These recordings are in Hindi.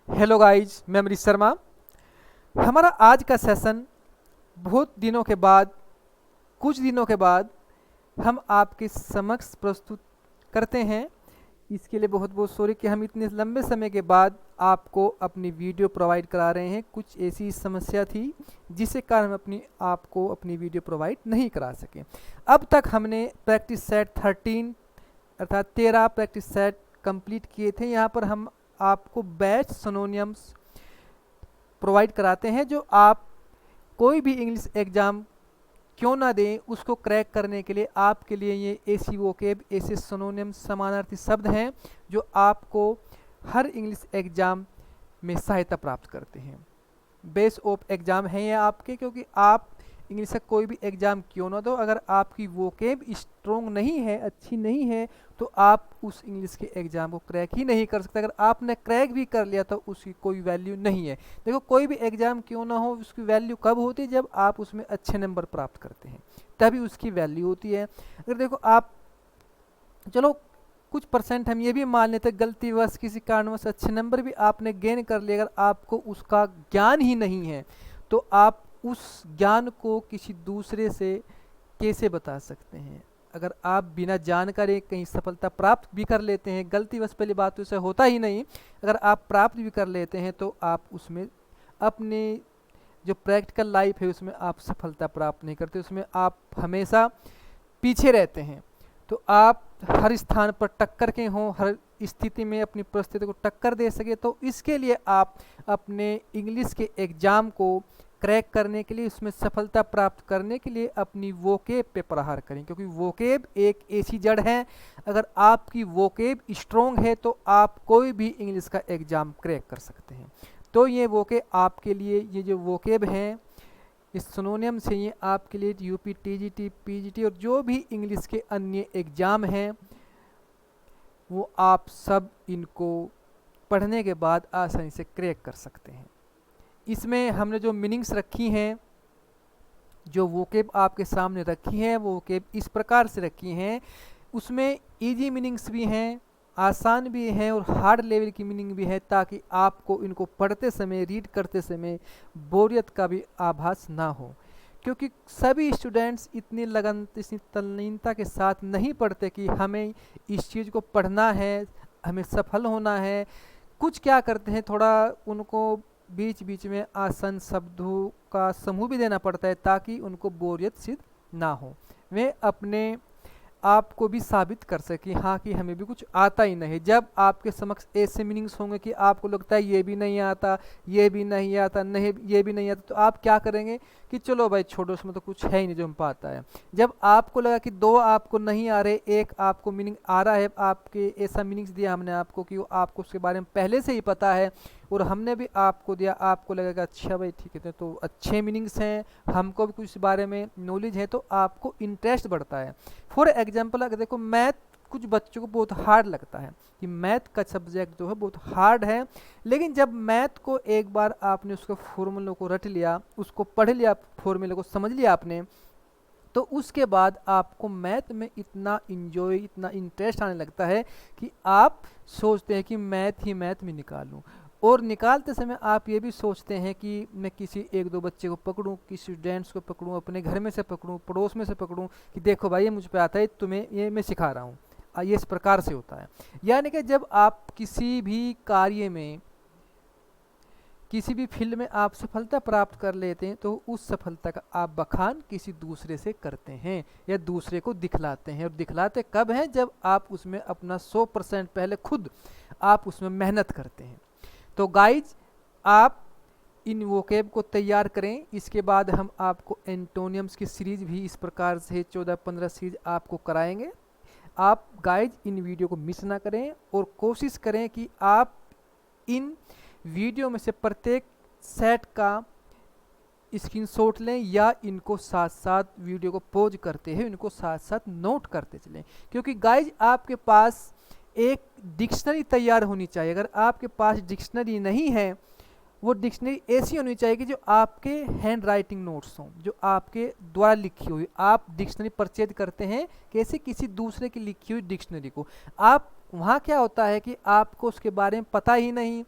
हेलो गाइज, मैं अमरीश शर्मा। हमारा आज का सेशन बहुत दिनों के बाद, कुछ दिनों के बाद हम आपके समक्ष प्रस्तुत करते हैं। इसके लिए बहुत बहुत सॉरी कि हम इतने लंबे समय के बाद आपको अपनी वीडियो प्रोवाइड करा रहे हैं। कुछ ऐसी समस्या थी जिसके कारण हम आपको अपनी वीडियो प्रोवाइड नहीं करा सके। अब तक हमने प्रैक्टिस सेट 13 अर्थात 13 प्रैक्टिस सेट कंप्लीट किए थे। यहाँ पर हम आपको बैच सिनोनिम्स प्रोवाइड कराते हैं, जो आप कोई भी इंग्लिश एग्ज़ाम क्यों ना दें, उसको क्रैक करने के लिए आपके लिए ये ऐसी वोकेब, ऐसे सिनोनिम्स, समानार्थी शब्द हैं जो आपको हर इंग्लिश एग्ज़ाम में सहायता प्राप्त करते हैं। बेस ऑफ एग्ज़ाम हैं ये आपके, क्योंकि आप इंग्लिश का कोई भी एग्ज़ाम क्यों ना दो, अगर आपकी वोकेब स्ट्रोंग नहीं है, अच्छी नहीं है, तो आप उस इंग्लिश के एग्ज़ाम को क्रैक ही नहीं कर सकते। अगर आपने क्रैक भी कर लिया तो उसकी कोई वैल्यू नहीं है। देखो, कोई भी एग्ज़ाम क्यों ना हो, उसकी वैल्यू कब होती है? जब आप उसमें अच्छे नंबर प्राप्त करते हैं, तभी उसकी वैल्यू होती है। अगर देखो आप, चलो कुछ परसेंट हम ये भी मान लेते हैं गलतीवश किसी कारणवश अच्छे नंबर भी आपने गेन कर लिए, अगर आपको उसका ज्ञान ही नहीं है तो आप उस ज्ञान को किसी दूसरे से कैसे बता सकते हैं? अगर आप बिना जानकारी कहीं सफलता प्राप्त भी कर लेते हैं, गलतीवश पहली बात तो इसे होता ही नहीं, अगर आप प्राप्त भी कर लेते हैं तो आप उसमें अपने जो प्रैक्टिकल लाइफ है उसमें आप सफलता प्राप्त नहीं करते, उसमें आप हमेशा पीछे रहते हैं। तो आप हर स्थान पर टक्कर के हों, हर स्थिति में अपनी परिस्थिति को टक्कर दे सके, तो इसके लिए आप अपने इंग्लिश के एग्ज़ाम को क्रैक करने के लिए, उसमें सफलता प्राप्त करने के लिए अपनी वोकेब पे प्रहार करें, क्योंकि वोकेब एक ऐसी जड़ है, अगर आपकी वोकेब स्ट्रोंग है तो आप कोई भी इंग्लिश का एग्ज़ाम क्रैक कर सकते हैं। तो ये वोकेब आपके लिए, ये जो वोकेब हैं, इस सिनोनियम से ये आपके लिए यूपी, टीजीटी, पीजीटी और जो भी इंग्लिश के अन्य एग्ज़ाम हैं, वो आप सब इनको पढ़ने के बाद आसानी से क्रैक कर सकते हैं। इसमें हमने जो मीनिंग्स रखी हैं, जो वोकेब आपके सामने रखी हैं, वो वोकेब इस प्रकार से रखी हैं। उसमें इजी मीनिंग्स भी हैं, आसान भी हैं और हार्ड लेवल की मीनिंग भी है, ताकि आपको इनको पढ़ते समय, रीड करते समय बोरियत का भी आभास ना हो। क्योंकि सभी स्टूडेंट्स इतनी लगन, इतनी तल्लीनता के साथ नहीं पढ़ते कि हमें इस चीज़ को पढ़ना है, हमें सफल होना है। कुछ क्या करते हैं, थोड़ा उनको बीच बीच में आसान शब्दों का समूह भी देना पड़ता है ताकि उनको बोरियत सिद्ध ना हो, वे अपने आपको भी साबित कर सके हाँ कि हमें भी कुछ आता ही नहीं। जब आपके समक्ष ऐसे मीनिंग्स होंगे कि आपको लगता है ये भी नहीं आता, ये भी नहीं आता, नहीं ये भी नहीं आता, तो आप क्या करेंगे कि चलो भाई छोड़ो, उसमें तो कुछ है ही नहीं जो हम पाता है। जब आपको लगा कि दो आपको नहीं आ रहे, एक आपको मीनिंग आ रहा है, आपके ऐसा मीनिंग्स दिया हमने आपको कि वो आपको उसके बारे में पहले से ही पता है और हमने भी आपको दिया, आपको लगेगा अच्छा भाई ठीक है, तो अच्छे मीनिंग्स हैं, हमको भी कुछ इस बारे में नॉलेज है, तो आपको इंटरेस्ट बढ़ता है। फॉर एग्जाम्पल, अगर देखो मैथ कुछ बच्चों को बहुत हार्ड लगता है कि मैथ का सब्जेक्ट जो है बहुत हार्ड है, लेकिन जब मैथ को एक बार आपने उसके फॉर्मूलों को रट लिया, उसको पढ़ लिया, फॉर्मूले को समझ लिया आपने, तो उसके बाद आपको मैथ में इतना इंजॉय, इतना इंटरेस्ट आने लगता है कि आप सोचते हैं कि मैथ ही मैथ में निकालूं। और निकालते समय आप ये भी सोचते हैं कि मैं किसी एक दो बच्चे को पकड़ूं, किसी स्टूडेंट्स को पकड़ूं, अपने घर में से पकड़ूं, पड़ोस में से पकड़ूं कि देखो भाई ये मुझ पे आता है, तुम्हें ये मैं सिखा रहा हूँ। ये इस प्रकार से होता है। यानी कि जब आप किसी भी कार्य में, किसी भी फील्ड में आप सफलता प्राप्त कर लेते हैं, तो उस सफलता का आप बखान किसी दूसरे से करते हैं या दूसरे को दिखलाते हैं। और दिखलाते कब हैं? जब आप उसमें अपना 100% पहले खुद आप उसमें मेहनत करते हैं। तो गाइज, आप इन वोकेब को तैयार करें। इसके बाद हम आपको एंटोनियम्स की सीरीज भी इस प्रकार से 14-15 सीरीज आपको कराएंगे। आप गाइज इन वीडियो को मिस ना करें और कोशिश करें कि आप इन वीडियो में से प्रत्येक सेट का स्क्रीनशॉट लें या इनको साथ साथ वीडियो को पॉज करते हैं इनको साथ साथ नोट करते चलें। क्योंकि गाइज आपके पास एक डिक्शनरी तैयार होनी चाहिए। अगर आपके पास डिक्शनरी नहीं है, वो डिक्शनरी ऐसी होनी चाहिए कि जो आपके हैंड राइटिंग नोट्स हों, जो आपके द्वारा लिखी हुई। आप डिक्शनरी परचेज करते हैं कैसे? किसी दूसरे की लिखी हुई डिक्शनरी को। आप वहाँ क्या होता है कि आपको उसके बारे में पता ही नहीं,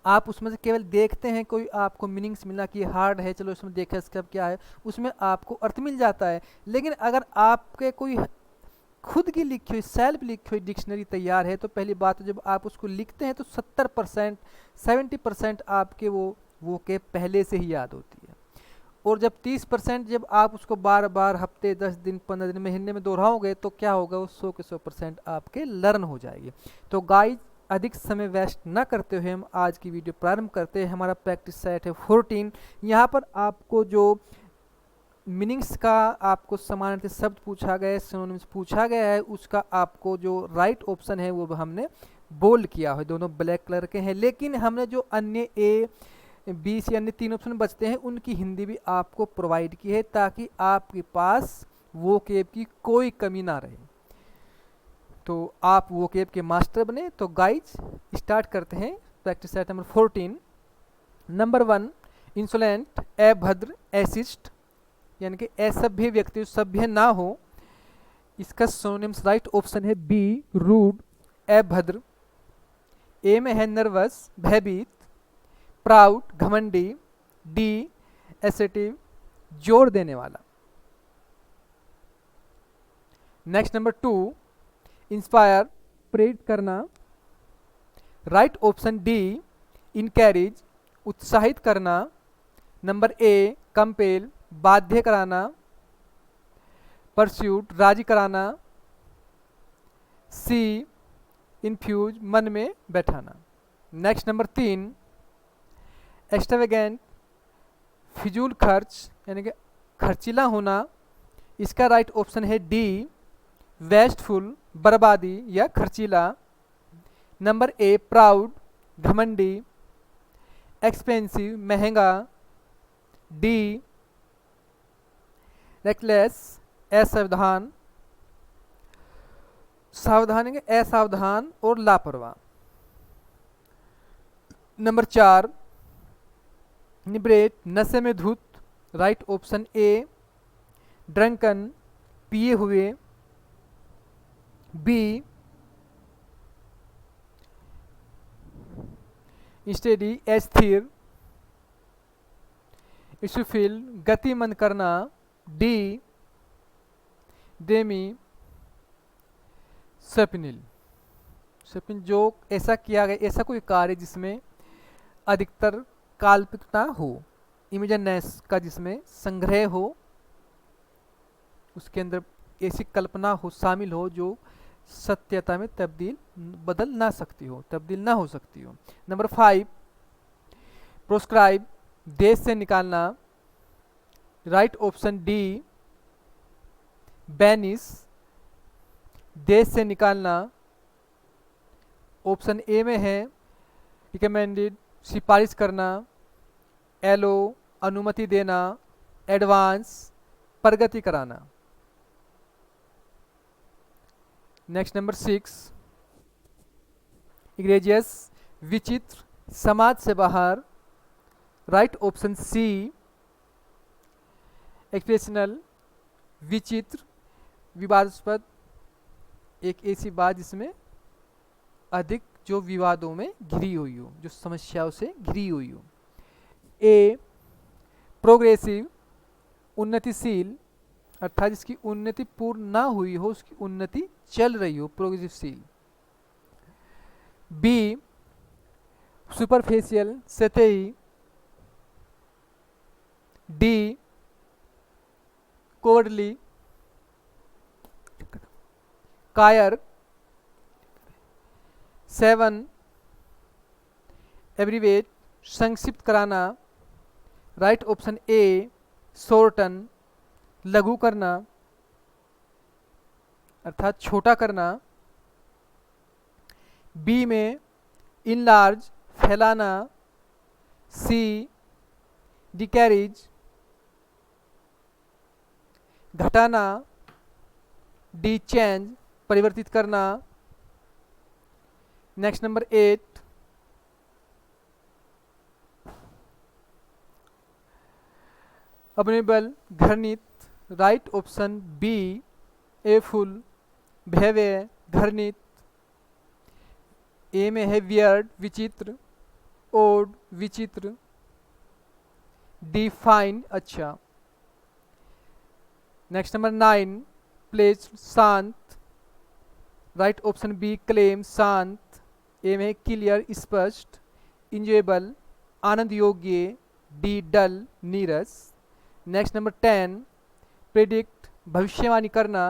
आप उसमें से केवल देखते हैं, कोई आपको मीनिंग्स मिला कि हार्ड है, चलो इसमें देखा इसका क्या है, उसमें आपको अर्थ मिल जाता है। लेकिन अगर आपके कोई खुद की लिखी हुई सेल्फ लिखी हुई डिक्शनरी तैयार है, तो पहली बात जब आप उसको लिखते हैं तो 70% 70% आपके वो के पहले से ही याद होती है। और जब 30% जब आप उसको बार बार हफ्ते 10 दिन 15 दिन महीने में दोहराओगे तो क्या होगा, वो 100 के 100% आपके लर्न हो जाएगी। तो गाइस, अधिक समय वेस्ट न करते हुए हम आज की वीडियो प्रारंभ करते हैं। हमारा प्रैक्टिस सेट है 14। यहाँ पर आपको जो मीनिंग्स का आपको समानार्थी शब्द पूछा गया है, सिनोनिम्स पूछा गया है, उसका आपको जो राइट ऑप्शन है वो हमने बोल्ड किया है, दोनों ब्लैक कलर के हैं। लेकिन हमने जो अन्य ए बी सी अन्य 3 ऑप्शन बचते हैं उनकी हिंदी भी आपको प्रोवाइड की है, ताकि आपके पास वो केब की कोई कमी ना रहे, तो आप वो केब के मास्टर बने। तो गाइज स्टार्ट करते हैं practice set number 14। Number 1, insolent, अभद्र, एसिस्ट, यानी कि असभ्य व्यक्ति, सभ्य ना हो, इसका सिनोनिम्स राइट ऑप्शन है बी, रूड, अभद्र। ए में है नर्वस, भयभीत, प्राउड, घमंडी, डी, एसेटिव, जोर देने वाला। नेक्स्ट नंबर 2, इंस्पायर, प्रेरित करना, राइट ऑप्शन डी, इनकैरेज, उत्साहित करना। नंबर ए, कंपेल, बाध्य कराना, परस्यूट, राजी कराना, सी, इन्फ्यूज, मन में बैठाना। नेक्स्ट नंबर 3, एक्स्ट्रावेगेंट, फिजूल खर्च, यानी कि खर्चीला होना, इसका राइट ऑप्शन है डी, वेस्टफुल, बर्बादी या खर्चीला। नंबर ए, प्राउड, घमंडी, एक्सपेंसिव, महंगा, डी, रेकलेस, असावधान, सावधान है असावधान और लापरवाह। नंबर 4, निब्रेट, नशे में धुत, राइट ऑप्शन ए, ड्रंकन, पिए हुए, बी, स्टेडी, अस्थिर, इसुफिल, गतिमंद करना, डी, डेमी, सपनिल, सपनिल जो ऐसा किया गया, ऐसा कोई कार्य जिसमें अधिकतर काल्पनिकता हो, इमेजनेस का जिसमें संग्रह हो, उसके अंदर ऐसी कल्पना हो, शामिल हो जो सत्यता में बदल ना सकती हो, तब्दील ना हो सकती हो। नंबर 5, प्रोस्क्राइब, देश से निकालना, राइट ऑप्शन डी, बैनिस, देश से निकालना। ऑप्शन ए में है रिकमेंडेड, सिफारिश करना, एलो, अनुमति देना, एडवांस, प्रगति कराना। नेक्स्ट नंबर 6, इग्रेजियस, विचित्र, समाज से बाहर, राइट ऑप्शन सी, एक्सप्रेशनल, विचित्र, विवादास्पद, एक ऐसी बात जिसमें अधिक जो विवादों में घिरी हुई हो, जो समस्याओं से घिरी हुई हो। ए, प्रोग्रेसिव, उन्नतिशील, अर्थात जिसकी उन्नति पूर्ण ना हुई हो, उसकी उन्नति चल रही हो, प्रोग्रेसिवशील। बी, सुपरफिशियल, सतही, डी, कोवर्डली, कायर। 7, एब्रीवेट, संक्षिप्त कराना, राइट ऑप्शन ए, शॉर्टन, लघु करना, अर्थात छोटा करना। बी में इनलार्ज, फैलाना, सी, डिकैरेज, घटाना, डी, चेंज, परिवर्तित करना। नेक्स्ट नंबर 8, अबनेबल, घृणित, राइट ऑप्शन बी, एफुल, भयव्य, घृणित। ए में है वियर्ड, विचित्र ओड विचित्र, डी फाइन अच्छा। नेक्स्ट नंबर 9 प्लेज शांत, राइट ऑप्शन बी क्लेम शांत। ए में क्लियर स्पष्ट, इंजॉयबल आनंद योग्य, डी डल नीरस। नेक्स्ट नंबर 10 प्रेडिक्ट भविष्यवाणी करना,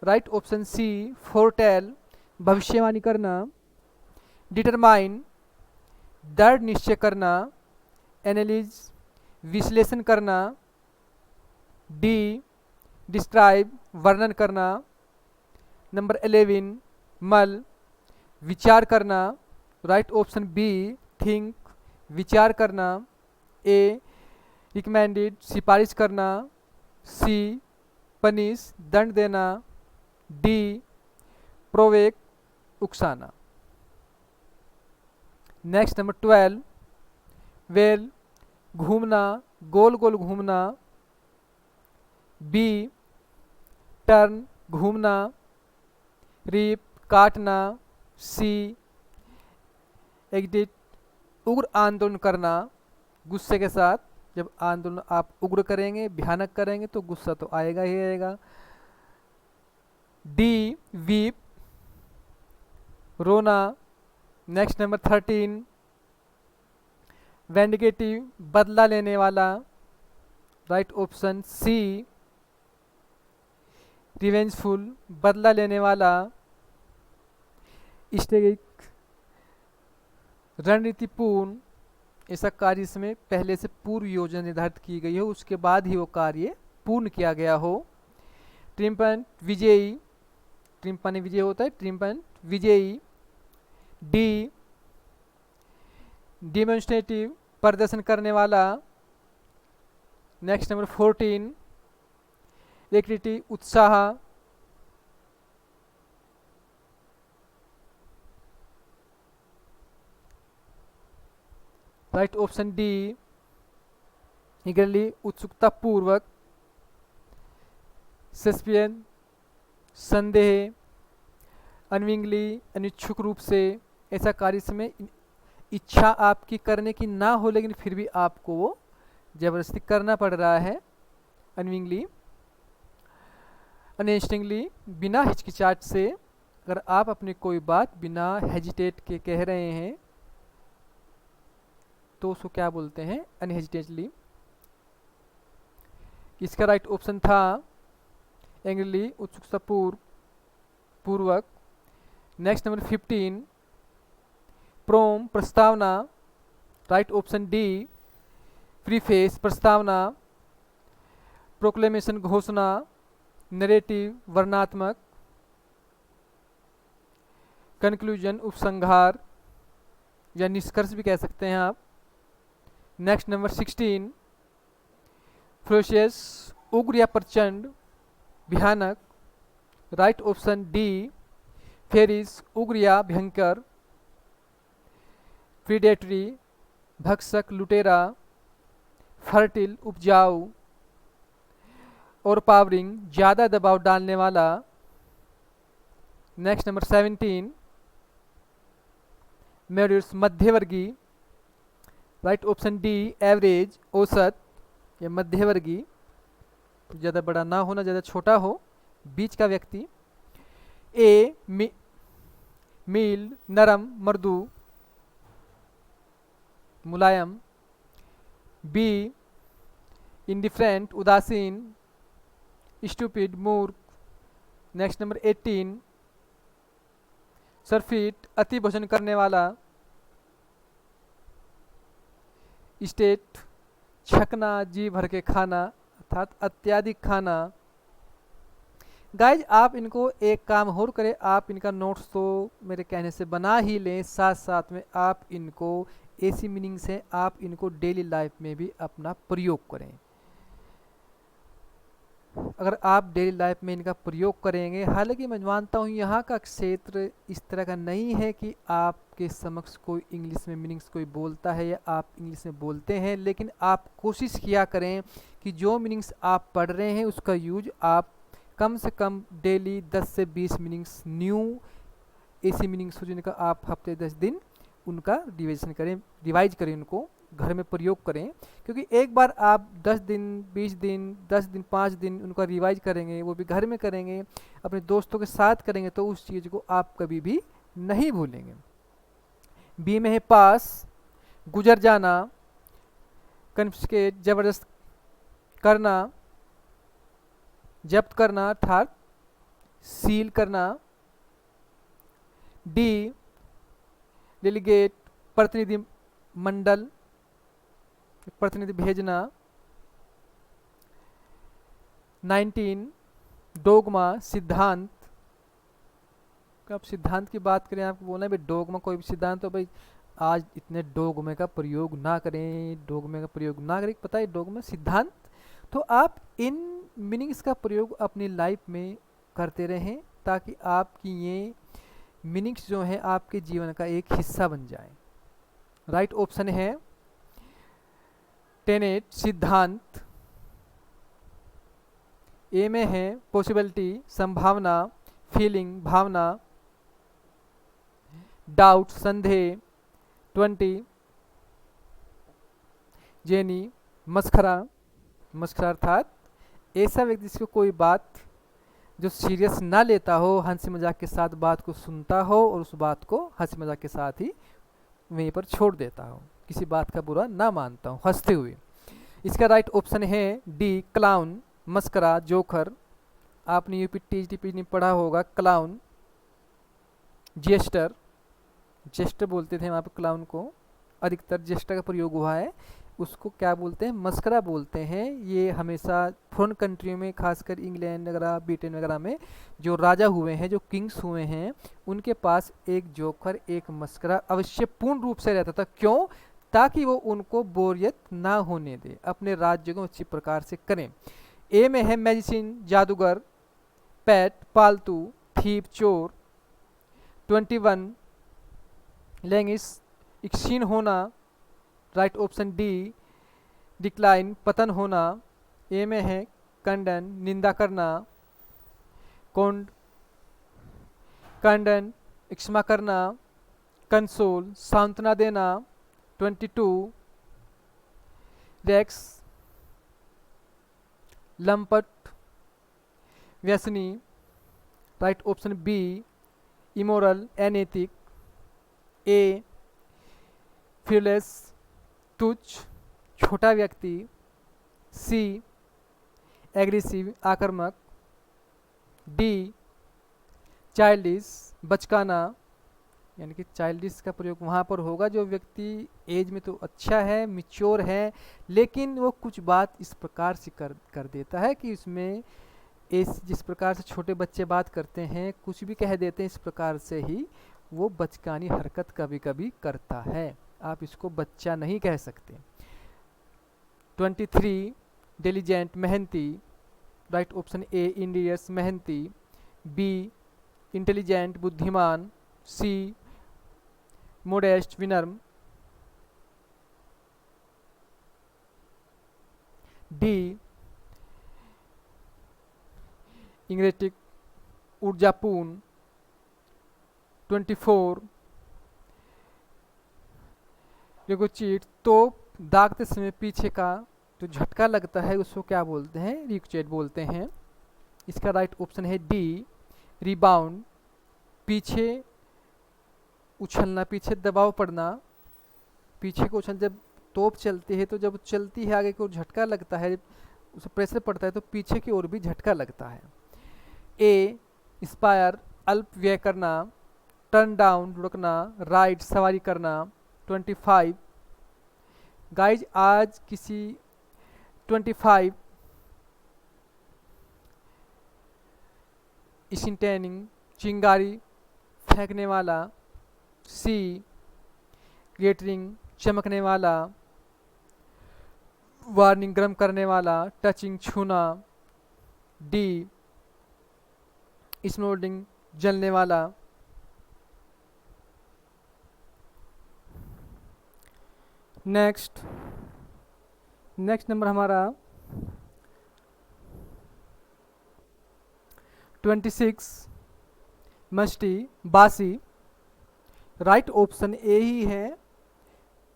राइट ऑप्शन सी फोरटेल भविष्यवाणी करना। डिटरमाइन दृढ़ निश्चय करना, एनालिज विश्लेषण करना, डी डिस्क्राइब वर्णन करना। नंबर 11 मल विचार करना, राइट ऑप्शन बी थिंक विचार करना। ए रिकमेंडेड सिफारिश करना, सी पनिश दंड देना, डी प्रोवेक उकसाना। नेक्स्ट नंबर 12 वेल घूमना, गोल गोल घूमना, बी टर्न घूमना, रीप काटना, सी एग्जिट उग्र आंदोलन करना गुस्से के साथ। जब आंदोलन आप उग्र करेंगे भयानक करेंगे तो गुस्सा तो आएगा ही आएगा। डी वीप रोना। नेक्स्ट नंबर 13 वेंडिकेटिव बदला लेने वाला, राइट ऑप्शन सी रिवेंजफुल बदला लेने वाला। स्ट्रेटेजिक रणनीतिपूर्ण, ऐसा कार्य इसमें पहले से पूर्व योजना निर्धारित की गई हो उसके बाद ही वो कार्य पूर्ण किया गया हो। ट्रिम्पंट विजयी, ट्रिम्पन विजय होता है, ट्रिम्पंट विजयी। डी डिमोन्स्ट्रेटिव प्रदर्शन करने वाला। नेक्स्ट नंबर 14 एक्टिविटी उत्साह, राइट ऑप्शन डी ईगरली उत्सुकता पूर्वक। सस्पेंस संदेह, अनविंगली अनिच्छुक रूप से, ऐसा कार्य इसमें इच्छा आपकी करने की ना हो लेकिन फिर भी आपको वो जबरदस्ती करना पड़ रहा है। अनविंगली अनइंस्टिंगली बिना हिचकिचाहट से, अगर आप अपनी कोई बात बिना हेजिटेट के कह रहे हैं तो उसको क्या बोलते हैं अनहेजिटेटली। इसका राइट ऑप्शन था एंग्रली उत्सुकता पूर्वक। नेक्स्ट नंबर 15 प्रोम प्रस्तावना, राइट ऑप्शन डी प्रीफेस प्रस्तावना। प्रोक्लेमेशन घोषणा, नरेटिव वर्णात्मक। कंक्लूजन उपसंहार या निष्कर्ष भी कह सकते हैं आप। नेक्स्ट नंबर 16 फ्रोशियस उग्र या प्रचंड भयानक, राइट ऑप्शन डी फेरिस उग्र या भयंकर। प्रीडेटरी भक्षक लुटेरा। फर्टिल उपजाऊ और पावरिंग ज़्यादा दबाव डालने वाला। नेक्स्ट नंबर 17 मेडियस मध्यवर्गीय, राइट ऑप्शन डी एवरेज औसत या मध्यवर्गीय, ज़्यादा बड़ा ना होना ज़्यादा छोटा हो, बीच का व्यक्ति। ए मील नरम मृदु मुलायम। बी इंडिफरेंट उदासीन स्टूपिड मूर्ख। नेक्स्ट नंबर 18 सरफिट अति भोजन करने वाला। स्टेट छकना जी भर के खाना अर्थात अत्याधिक खाना। गाइज आप इनको एक काम और करें, आप इनका नोट्स तो मेरे कहने से बना ही लें, साथ साथ में आप इनको ऐसी मीनिंग्स हैं आप इनको डेली लाइफ में भी अपना प्रयोग करें। अगर आप डेली लाइफ में इनका प्रयोग करेंगे, हालांकि मैं मानता हूँ यहाँ का क्षेत्र इस तरह का नहीं है कि आपके समक्ष कोई इंग्लिश में मीनिंग्स कोई बोलता है या आप इंग्लिश में बोलते हैं, लेकिन आप कोशिश किया करें कि जो मीनिंग्स आप पढ़ रहे हैं उसका यूज आप कम से कम डेली 10 से 20 मीनिंग्स न्यू ऐसी मीनिंग्स हो जिनका आप हफ्ते 10 दिन उनका रिवाइज करें, उनको घर में प्रयोग करें। क्योंकि एक बार आप 10 दिन 20 दिन 10 दिन 5 दिन उनका रिवाइज करेंगे, वो भी घर में करेंगे, अपने दोस्तों के साथ करेंगे, तो उस चीज़ को आप कभी भी नहीं भूलेंगे। बी में है पास, गुजर जाना, कन्फिस्केट जबरदस्त करना, जब्त करना अर्थात सील करना। डी डेलीगेट, प्रतिनिधि मंडल, प्रतिनिधि भेजना। 19 डोगमा, सिद्धांत। आप सिद्धांत की बात करें, आपको बोलना है भाई डोगमा कोई भी सिद्धांत तो भाई आज इतने डोगमे का प्रयोग ना करें, डोगमे का प्रयोग ना करें, पता है डोगमा सिद्धांत। तो आप इन मीनिंग्स का प्रयोग अपनी लाइफ में करते रहें ताकि आपकी ये मीनिंग्स जो हैं आपके जीवन का एक हिस्सा बन जाए। राइट ऑप्शन है टेनेट, सिद्धांत। ए में है पॉसिबिलिटी, संभावना, फीलिंग, भावना। डाउट, संदेह। 20 जेनी, मस्खरा, मस्खरा अर्थात ऐसा व्यक्ति जिसको कोई बात जो सीरियस ना लेता हो, हंसी मजाक के साथ बात को सुनता हो और उस बात को हंसी मजाक के साथ ही वहीं पर छोड़ देता हो, किसी बात का बुरा ना मानता हूँ हंसते हुए। इसका राइट ऑप्शन है डी, क्लाउन, मस्करा, जोकर। आपने यूपी टीजीटी में पढ़ा होगा क्लाउन, जेस्टर, जेस्टर बोलते थे वहाँ पे क्लाउन को, अधिकतर जेस्टर का प्रयोग हुआ है। उसको क्या बोलते हैं, मस्करा बोलते हैं। ये हमेशा फॉरेन कंट्रियों में, खासकर इंग्लैंड वगैरह, ब्रिटेन वगैरह में जो राजा हुए हैं, जो किंग्स हुए हैं, उनके पास एक जोकर, एक मस्करा अवश्य पूर्ण रूप से रहता था। क्यों? ताकि वो उनको बोरियत ना होने दे, अपने राज्य को अच्छी प्रकार से करें। ए में है मैजिशियन, जादूगर, पेट, पालतू, थीप, चोर। 21 लैंग्वेज, क्षीण होना। राइट ऑप्शन डी, डिक्लाइन, पतन होना। ए में है कंडन, निंदा करना, कौंड, कंडन, क्षमा करना, कंसोल, सांत्वना देना। 22 रेक्स, लंपट, व्यसनी। राइट ऑप्शन बी, इमोरल, अनैतिक। ए फियरलेस, तुच्छ, छोटा व्यक्ति। सी एग्रेसिव, आक्रामक। डी चाइल्डिश, बचकाना, यानी कि चाइल्डिश का प्रयोग वहाँ पर होगा जो व्यक्ति एज में तो अच्छा है, मिच्योर है, लेकिन वो कुछ बात इस प्रकार से कर देता है कि उसमें जिस प्रकार से छोटे बच्चे बात करते हैं, कुछ भी कह देते हैं, इस प्रकार से ही वो बचकानी हरकत कभी कभी करता है। आप इसको बच्चा नहीं कह सकते। 23 डिलीजेंट, मेहनती। राइट ऑप्शन ए, इंडियस, मेहनती। बी इंटेलिजेंट, बुद्धिमान। सी मोडेस्ट, विनम्र। डी इंग्रेटिक, ऊर्जापूर्ण। 24 देखो चीट, तो दागते समय पीछे का जो झटका लगता है उसको क्या बोलते हैं, रिक्चेट बोलते हैं। इसका राइट ऑप्शन है डी, रिबाउंड, पीछे उछलना, पीछे दबाव पड़ना। पीछे को उछल, जब तोप चलती है तो जब चलती है आगे की ओर झटका लगता है, उसे प्रेशर पड़ता है तो पीछे की ओर भी झटका लगता है। ए इंस्पायर, अल्प व्यय करना। टर्न डाउन, रुकना। राइड, सवारी करना। 25 गाइज, आज किसी 25 इंटेनिंग, चिंगारी फेंकने वाला। सी ग्लिटरिंग, चमकने वाला। वार्निंग, गर्म करने वाला। टचिंग, छूना। डी स्मोल्डिंग, जलने वाला। नेक्स्ट नंबर हमारा 26 मस्टी, बासी। राइट ऑप्शन ए ही है,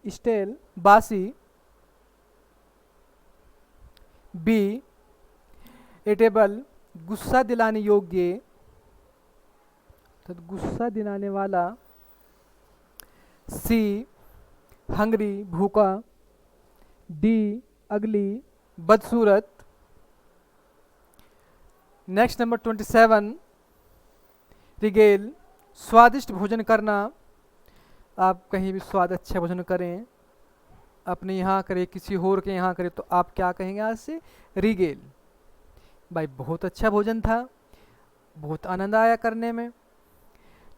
स्टेल बासी। बी एटेबल गुस्सा दिलाने योग्य, तो गुस्सा दिलाने वाला। सी हंगरी भूखा। डी अगली बदसूरत। नेक्स्ट नंबर 27 रिगेल स्वादिष्ट भोजन करना। आप कहीं भी स्वाद अच्छा भोजन करें, अपने यहाँ करें, किसी और के यहाँ करें, तो आप क्या कहेंगे आज से? रिगेल। भाई बहुत अच्छा भोजन था, बहुत आनंद आया करने में।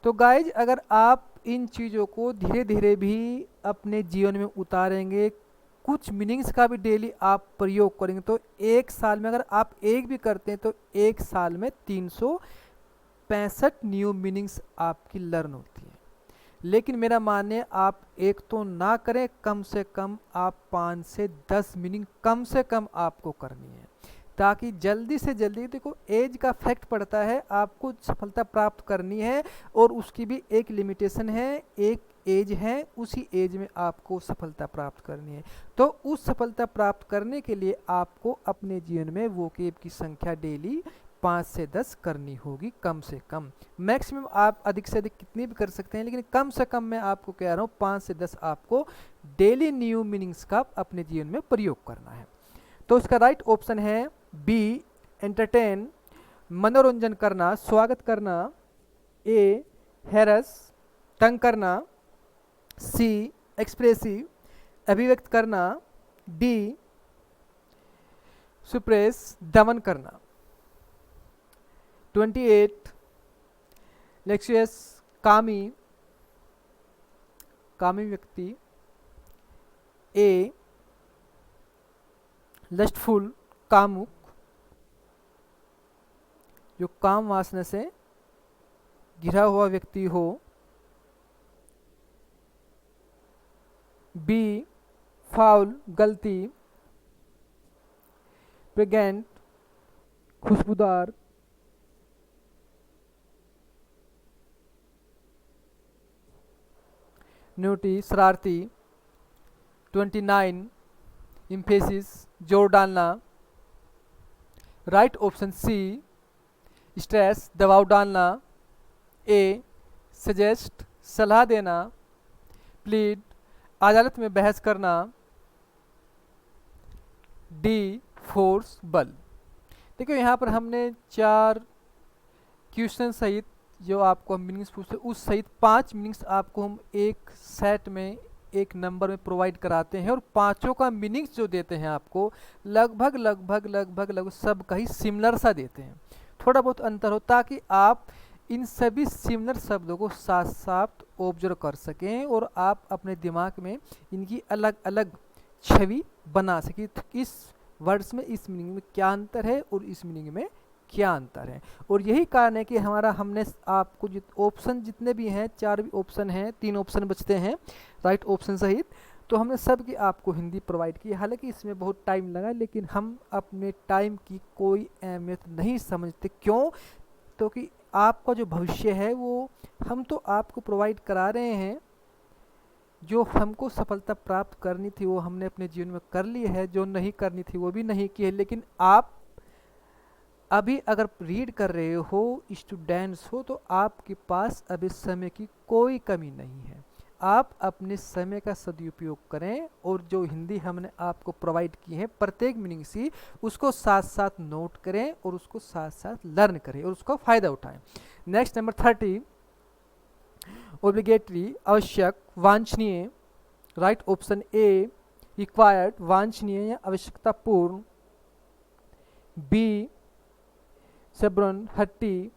तो गाइज अगर आप इन चीज़ों को धीरे धीरे भी अपने जीवन में उतारेंगे, कुछ मीनिंग्स का भी डेली आप प्रयोग करेंगे, तो एक साल में अगर आप एक भी करते हैं तो एक साल में 365 न्यू मीनिंग्स आपकी लर्न होती है। लेकिन मेरा मानने आप एक तो ना करें, कम से कम आप 5 से 10 मीनिंग कम से कम आपको करनी है, ताकि जल्दी से जल्दी, देखो एज का फैक्ट पड़ता है, आपको सफलता प्राप्त करनी है और उसकी भी एक लिमिटेशन है, एक एज है, उसी एज में आपको सफलता प्राप्त करनी है। तो उस सफलता प्राप्त करने के लिए आपको अपने जीवन में वोकेब की संख्या डेली 5 से 10 करनी होगी कम से कम। मैक्सिमम आप अधिक से अधिक कितनी भी कर सकते हैं, लेकिन कम से कम मैं आपको कह रहा हूँ 5 से 10 आपको डेली न्यू मीनिंग्स का अपने जीवन में प्रयोग करना है। तो इसका राइट ऑप्शन है बी एंटरटेन मनोरंजन करना, स्वागत करना। ए हैरस तंग करना। सी एक्सप्रेसिव अभिव्यक्त करना। डी सुप्रेस दमन करना। 28 लेक्सियस कामी कामी व्यक्ति। ए लस्टफुल कामुक, जो काम वासना से घिरा हुआ व्यक्ति हो। बी फाउल गलती। प्रेगेंट खुशबूदार। न्यूटी शरारती। 29 इम्फेसिस जोर डालना। राइट ऑप्शन सी स्ट्रेस दबाव डालना। ए सजेस्ट सलाह देना। प्लीड अदालत में बहस करना। डी फोर्स बल। देखिए यहाँ पर हमने 4 क्वेश्चन सहित जो आपको हम मीनिंग्स पूछते हैं उस सहित 5 मीनिंग्स आपको हम एक सेट में एक नंबर में प्रोवाइड कराते हैं, और पांचों का मीनिंग्स जो देते हैं आपको लगभग सब का ही सिमिलर सा देते हैं, थोड़ा बहुत अंतर हो, ताकि आप इन सभी सिमिलर शब्दों को साथ साथ ऑब्जर्व कर सकें और आप अपने दिमाग में इनकी अलग अलग छवि बना सकें। तो इस वर्ड्स में इस मीनिंग में क्या अंतर है और इस मीनिंग में क्या अंतर है। और यही कारण है कि हमने आपको ऑप्शन जितने भी हैं, 4 भी ऑप्शन हैं, 3 ऑप्शन बचते हैं राइट ऑप्शन सहित, तो हमने सब की आपको हिंदी प्रोवाइड की। हालांकि इसमें बहुत टाइम लगा, लेकिन हम अपने टाइम की कोई अहमियत नहीं समझते। क्यों? तो कि आपका जो भविष्य है वो हम तो आपको प्रोवाइड करा रहे हैं, जो हमको सफलता प्राप्त करनी थी वो हमने अपने जीवन में कर ली है, जो नहीं करनी थी वो भी नहीं की है। लेकिन आप अभी अगर रीड कर रहे हो, स्टूडेंट्स हो, तो आपके पास अभी समय की कोई कमी नहीं है। आप अपने समय का सदुपयोग करें और जो हिंदी हमने आपको प्रोवाइड की है प्रत्येक मीनिंग सी, उसको साथ साथ नोट करें और उसको साथ साथ लर्न करें और उसका फ़ायदा उठाएं। नेक्स्ट नंबर 30 ओब्लिगेटरी आवश्यक वांछनीय। राइट ऑप्शन ए रिक्वायर्ड वांछनीय या आवश्यकतापूर्ण। बी सबरन हट्टी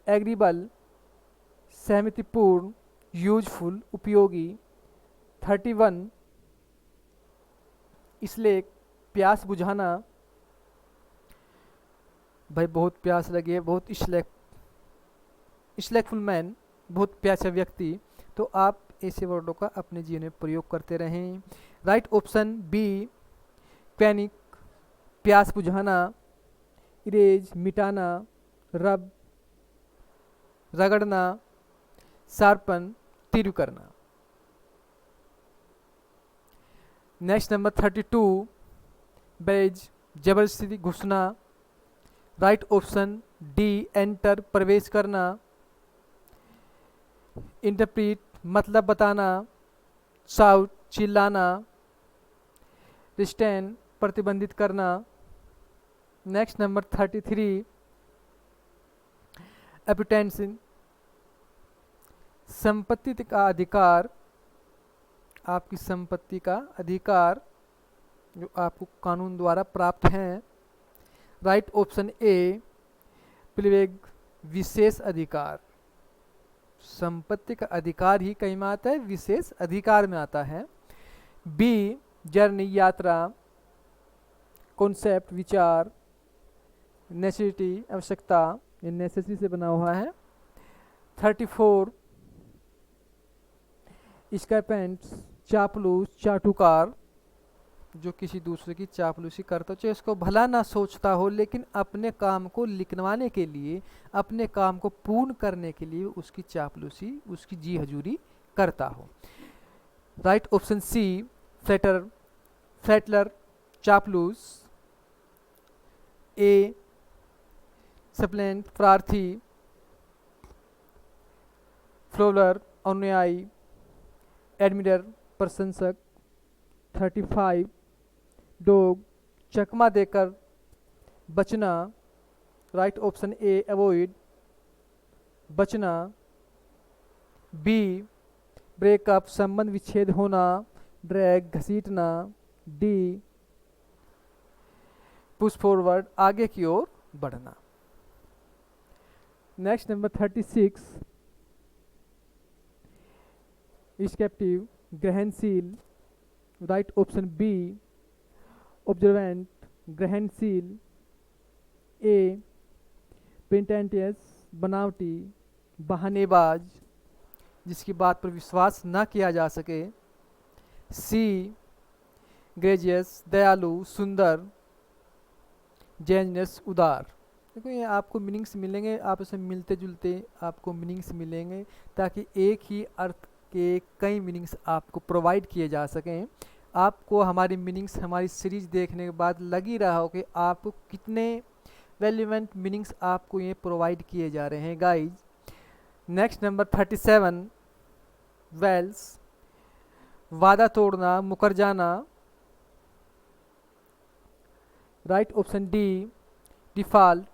एग्रीबल सहमतिपूर्ण यूजफुल उपयोगी। 31 इसलिए प्यास बुझाना। भाई बहुत प्यास लगी है, बहुत इश्लेकफुल मैन, बहुत प्यासा व्यक्ति। तो आप ऐसे वर्डों का अपने जीवन में प्रयोग करते रहें। राइट ऑप्शन बी पैनिक प्यास बुझाना। इरेज मिटाना। रब रगड़ना। शार्पन तीव्र करना। नेक्स्ट नंबर 32, बैज जबरदस्ती घुसना। राइट ऑप्शन डी, एंटर प्रवेश करना। इंटरप्रीट मतलब बताना। शाउट चिल्लाना। रिस्ट्रेन प्रतिबंधित करना। नेक्स्ट नंबर 33, एपिटेंशन संपत्ति का अधिकार, आपकी संपत्ति का अधिकार जो आपको कानून द्वारा प्राप्त हैं। राइट ऑप्शन ए, प्रिविलेज विशेष अधिकार, संपत्ति का अधिकार ही कहीं में आता है, विशेष अधिकार में आता है। बी, जर्नी यात्रा। कॉन्सेप्ट विचार। नेसेसिटी आवश्यकता, ये नेसेसिटी से बना हुआ है। 34, स्कैपेंट्स चापलूस चाटुकार, जो किसी दूसरे की चापलूसी करता हो, चाहे उसको भला ना सोचता हो, लेकिन अपने काम को लिखवाने के लिए, अपने काम को पूर्ण करने के लिए उसकी चापलूसी, उसकी जी हजूरी करता हो। Right option C, फ्लैटलर चापलूस। ए, सप्लेंट प्रार्थी। फ्लोलर अनुयायी। एडमिरर प्रशंसक। 35, डॉग चकमा देकर बचना। राइट ऑप्शन ए, अवॉइड बचना। बी, ब्रेकअप संबंध विच्छेद होना। ड्रैग घसीटना। डी, पुश फॉरवर्ड आगे की ओर बढ़ना। नेक्स्ट नंबर 36, स्केप्टिव ग्रहणशील। राइट ऑप्शन बी, ऑब्जर्वेंट ग्रहणशील। ए, प्रिटेंटियस बनावटी बहानेबाज, जिसकी बात पर विश्वास न किया जा सके। सी, ग्रेजियस दयालु सुंदर। जेनरस उदार। देखो ये आपको मीनिंग्स मिलेंगे, आप इसमें मिलते जुलते आपको मीनिंग्स मिलेंगे, ताकि एक ही अर्थ के कई मीनिंग्स आपको प्रोवाइड किए जा सकें। आपको हमारी मीनिंग्स, हमारी सीरीज देखने के बाद लग ही रहा हो कि आपको कितने रेलिवेंट मीनिंग्स आपको ये प्रोवाइड किए जा रहे हैं गाइज। नेक्स्ट नंबर 37, वेल्स वादा तोड़ना मुकर जाना। राइट ऑप्शन डी, डिफॉल्ट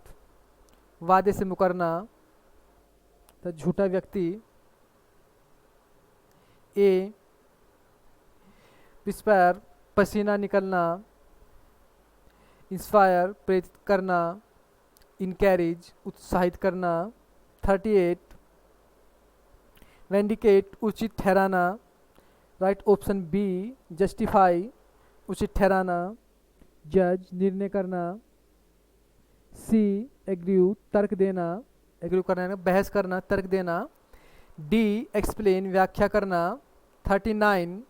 वादे से मुकरना, तो झूठा व्यक्ति। ए, विस्पायर पसीना निकलना। इंस्पायर प्रेरित करना। इनकैरेज उत्साहित करना। 38, वेंडिकेट उचित ठहराना। राइट ऑप्शन बी, जस्टिफाई उचित ठहराना। जज निर्णय करना। सी, एग्रीव तर्क देना, एग्रीव करना बहस करना, तर्क देना। डी, एक्सप्लेन व्याख्या करना। 39,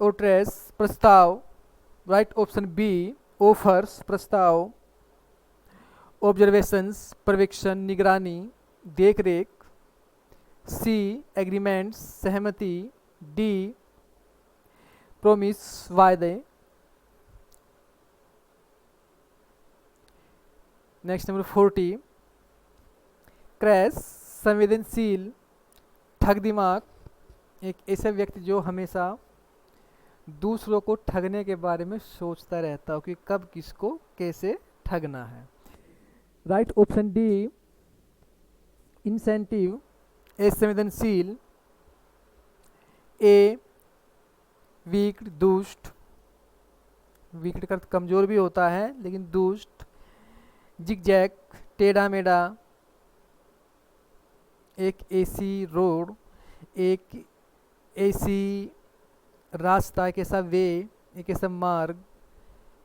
ओट्रेस प्रस्ताव। राइट ऑप्शन बी, ऑफर्स प्रस्ताव। ऑब्जर्वेशंस पर्यवेक्षण निगरानी देख रेख। सी, एग्रीमेंट्स सहमति। डी, प्रोमिस वायदे। नेक्स्ट नंबर 40, क्रैश संवेदनशील ठग दिमाग, एक ऐसा व्यक्ति जो हमेशा दूसरों को ठगने के बारे में सोचता रहता हो कि कब किसको कैसे ठगना है। राइट ऑप्शन डी, इंसेंटिव असंवेदनशील। ए, वीक दुष्ट, वीक का कमजोर भी होता है लेकिन दुष्ट। जिगजैग टेढ़ा मेढ़ा, एक ऐसी रोड, एक ऐसी रास्ता, एक ऐसा वे, एक ऐसा मार्ग,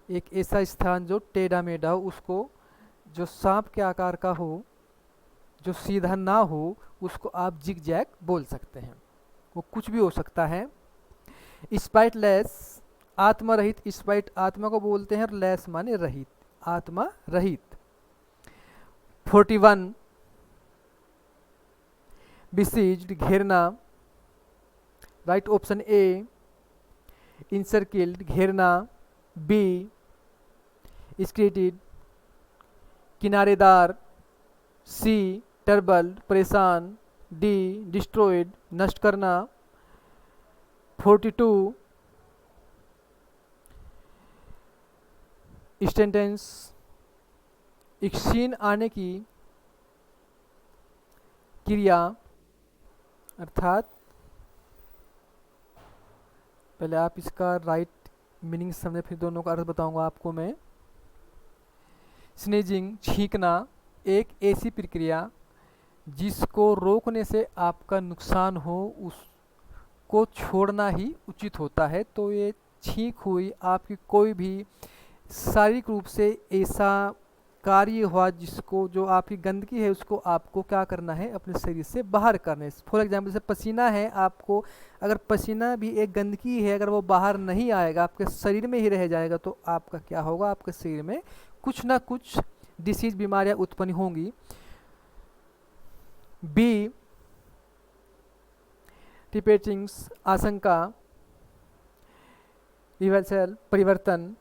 एक ऐसा स्थान जो टेढ़ा मेढ़ा हो, उसको जो सांप के आकार का हो, जो सीधा ना हो, उसको आप जिगजैग बोल सकते हैं। वो कुछ भी हो सकता है। स्पाइटलेस आत्मा रहित, स्पाइट आत्मा को बोलते हैं और लेस माने रहित, आत्मा रहित। 41, बिसीज्ड घेरना, राइट ऑप्शन ए। इंसर्किल्ड घेरना, बी। स्क्रीटेड किनारेदार, सी। टर्बल्ड परेशान, डी। डिस्ट्रॉयड नष्ट करना। 42 स्टेंटेंस क्षीण आने की क्रिया, अर्थात पहले आप इसका राइट मीनिंग समझे, फिर दोनों का अर्थ बताऊंगा आपको मैं। स्नीजिंग छींकना एक ऐसी प्रक्रिया जिसको रोकने से आपका नुकसान हो, उसको छोड़ना ही उचित होता है। तो ये छींक हुई आपकी कोई भी शारीरिक रूप से ऐसा कार्य हुआ जिसको, जो आपकी गंदगी है उसको आपको क्या करना है, अपने शरीर से बाहर करना है। फॉर एग्जाम्पल जैसे पसीना है, आपको अगर पसीना भी एक गंदगी है, अगर वो बाहर नहीं आएगा, आपके शरीर में ही रह जाएगा, तो आपका क्या होगा, आपके शरीर में कुछ ना कुछ डिसीज बीमारियां उत्पन्न होंगी। बी। टिपेटिंग्स आशंका, रिवर्सल परिवर्तन,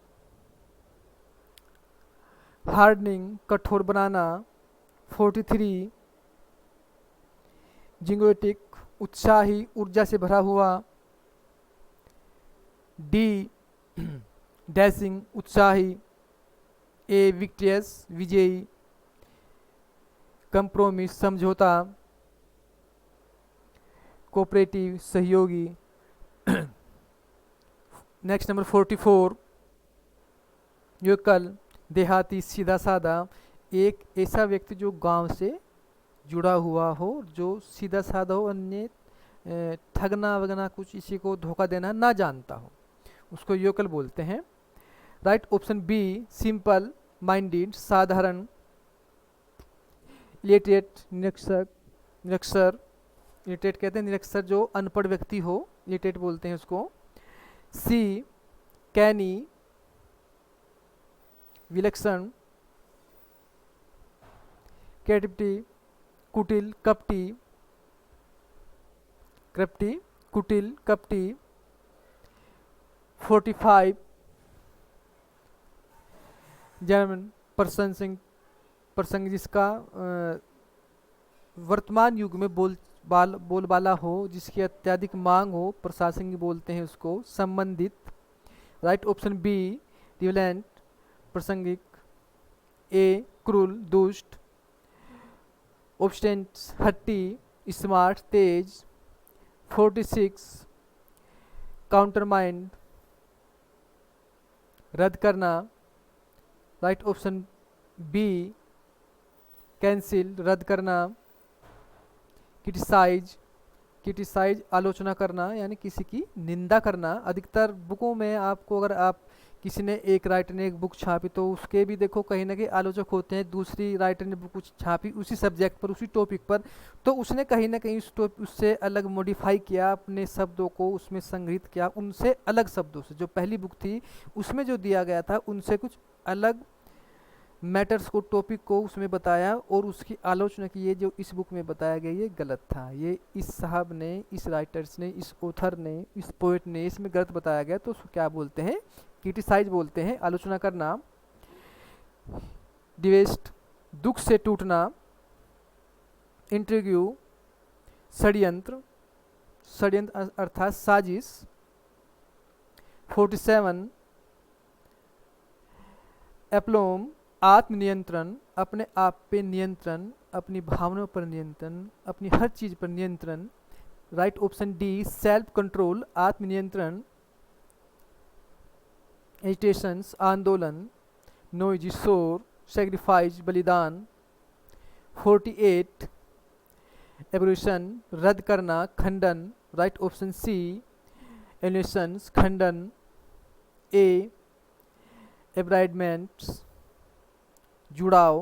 हार्डनिंग कठोर बनाना। 43 जिंगोटिक उत्साही ऊर्जा से भरा हुआ। डी। डैशिंग उत्साही। ए। विक्टियस विजयी। कंप्रोमिस समझौता। कोऑपरेटिव सहयोगी। नेक्स्ट नंबर 44 युगल देहाती सीधा साधा, एक ऐसा व्यक्ति जो गांव से जुड़ा हुआ हो, जो सीधा साधा हो, अन्य ठगना वगना कुछ इसी को धोखा देना ना जानता हो, उसको योकल बोलते हैं। Right option B. Simple minded साधारण। इलिटरेट निरक्षर इलिटरेट कहते हैं निरक्षर, जो अनपढ़ व्यक्ति हो, इलिटरेट बोलते हैं उसको। सी। कैनी विलक्षण। कैटिविटी कुटिल कपटी कुटिल कपटी। 45 जर्मन प्रसंग जिसका वर्तमान युग में बोलबाला हो, जिसकी अत्यधिक मांग हो, प्रशासनिक बोलते हैं उसको। संबंधित। Right option B. रिवलेंट प्रासंगिक। ए। क्रूर दुष्ट। ऑब्स्टेंट हट्टी स्मार्ट तेज। 46 काउंटरमाइंड रद्द करना। Right option B. कैंसिल रद्द करना। क्रिटिसाइज आलोचना करना, यानी किसी की निंदा करना। अधिकतर बुकों में आपको, अगर आप किसी ने एक राइटर ने एक बुक छापी, तो उसके भी देखो कहीं ना कहीं आलोचक होते हैं। दूसरी राइटर ने बुक छापी उसी सब्जेक्ट पर, उसी टॉपिक पर, तो उसने कहीं ना कहीं उससे अलग मॉडिफाई किया, अपने शब्दों को उसमें संग्रहित किया, उनसे अलग शब्दों से। जो पहली बुक थी उसमें जो दिया गया था, उनसे कुछ अलग मैटर्स को, टॉपिक को उसमें बताया और उसकी आलोचना की। ये जो इस बुक में बताया गया ये गलत था, ये इस साहब ने, इस राइटर्स ने, इस ऑथर ने, इस पोएट ने इसमें गलत बताया गया, तो उसको क्या बोलते हैं, क्रिटिसाइज बोलते हैं, आलोचना करना। डिवेस्ट दुख से टूटना। इंट्रिग्यू षड्यंत्र अर्थात साजिश। 47 एप्लोम आत्मनियंत्रण, अपने आप पे नियंत्रण, अपनी भावनाओं पर नियंत्रण, अपनी हर चीज पर नियंत्रण। Right option D. Self control आत्मनियंत्रण। एजिटेशंस आंदोलन। नोइजी शोर। सेक्रीफाइस बलिदान। 48 एवोल्यूशन रद्द करना, खंडन। Right option C. एलिनेशंस खंडन। ए। एब्राइडमेंट्स जुड़ाव।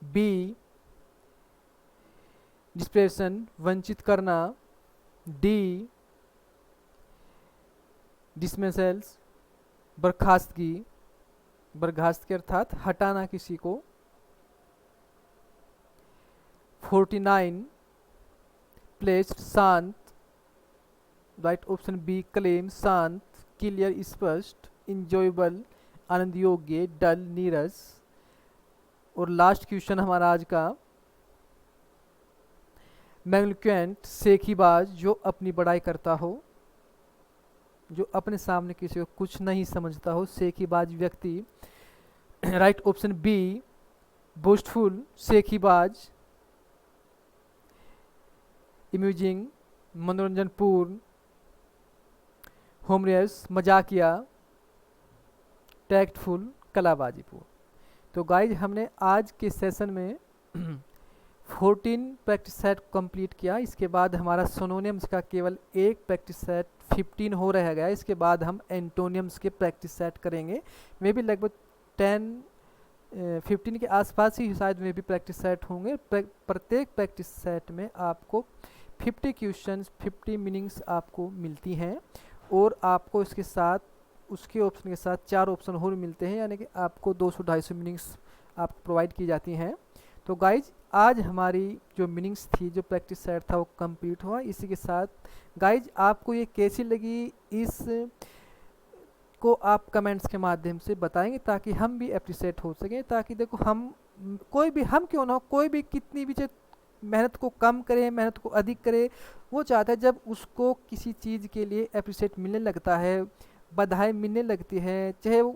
बी। डिस्प्रेशन वंचित करना। डी। डिसमिसल्स बर्खास्तगी अर्थात हटाना किसी को। 49 प्लेस्ड शांत, राइट ऑप्शन बी क्लेम शांत, क्लियर स्पष्ट, इंजॉयबल आनंद योग्य, डल नीरस। और लास्ट क्वेश्चन हमारा आज का, मैग्निफिकेंट शेखीबाज जो अपनी बड़ाई करता हो, जो अपने सामने किसी को कुछ नहीं समझता हो, शेखीबाज व्यक्ति। राइट ऑप्शन बी बोस्टफुल शेखीबाज, इम्यूजिंग मनोरंजनपूर्ण, होमरियस मजाकिया, टैक्टफुल कलाबाजीपूर्ण। तो गाइज हमने आज के सेशन में 14 प्रैक्टिस सेट कंप्लीट किया। इसके बाद हमारा सिनोनिम्स का केवल एक प्रैक्टिस सेट 15 हो रह गया। इसके बाद हम एंटोनियम्स के प्रैक्टिस सेट करेंगे। मे भी लगभग 15 के आसपास ही शायद में भी प्रैक्टिस सेट होंगे। प्रत्येक प्रैक्टिस सेट में आपको 50 क्वेश्चंस 50 मीनिंग्स आपको मिलती हैं, और आपको इसके साथ उसके ऑप्शन के साथ 4 ऑप्शन और मिलते हैं, यानी कि आपको 200-250 मीनिंग्स आपको प्रोवाइड की जाती हैं। तो गाइज आज हमारी जो मीनिंग्स थी, जो प्रैक्टिस सेट था, वो कंप्लीट हुआ। इसी के साथ गाइज आपको ये कैसी लगी, इस को आप कमेंट्स के माध्यम से बताएंगे, ताकि हम भी अप्रिशिएट हो सकें। ताकि देखो हम कोई भी, हम क्यों ना हो, कोई भी कितनी भी मेहनत को कम करे, मेहनत को अधिक करे, वो चाहता है जब उसको किसी चीज़ के लिए अप्रिशिएट मिलने लगता है, बधाई मिलने लगती है, चाहे वो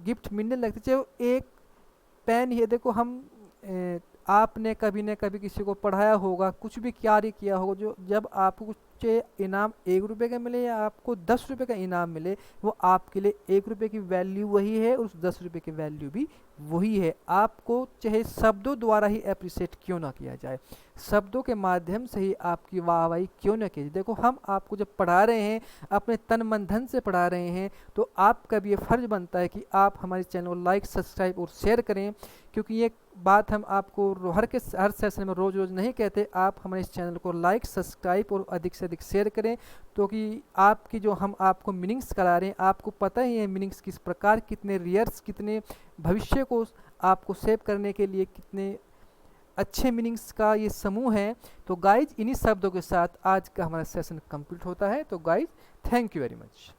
गिफ्ट मिलने लगती है, चाहे वो एक पेन ही है। देखो हम आपने कभी न कभी किसी को पढ़ाया होगा, कुछ भी कार्य किया होगा, जो जब आपको कुछ इनाम 1 रुपये का मिले या आपको 10 रुपये का इनाम मिले, वो आपके लिए 1 रुपये की वैल्यू वही है और उस 10 रुपये की वैल्यू भी वही है। आपको चाहे शब्दों द्वारा ही अप्रिशिएट क्यों ना किया जाए, शब्दों के माध्यम से ही आपकी वाहवाही क्यों ना की जाए। देखो हम आपको जब पढ़ा रहे हैं, अपने तन मन धन से पढ़ा रहे हैं, तो आपका भी ये फ़र्ज़ बनता है कि आप हमारे चैनल को लाइक, सब्सक्राइब और शेयर करें। क्योंकि ये बात हम आपको हर सेशन में रोज़ रोज़ नहीं कहते। आप हमारे इस चैनल को लाइक, सब्सक्राइब और अधिक से अधिक शेयर करें, तो कि आपकी जो हम आपको मीनिंग्स करा रहे हैं, आपको पता ही है मीनिंग्स किस प्रकार, कितने रियर्स, कितने भविष्य को आपको सेव करने के लिए कितने अच्छे मीनिंग्स का ये समूह है। तो गाइज इन्हीं शब्दों के साथ आज का हमारा सेशन कंप्लीट होता है। तो guys thank you very much.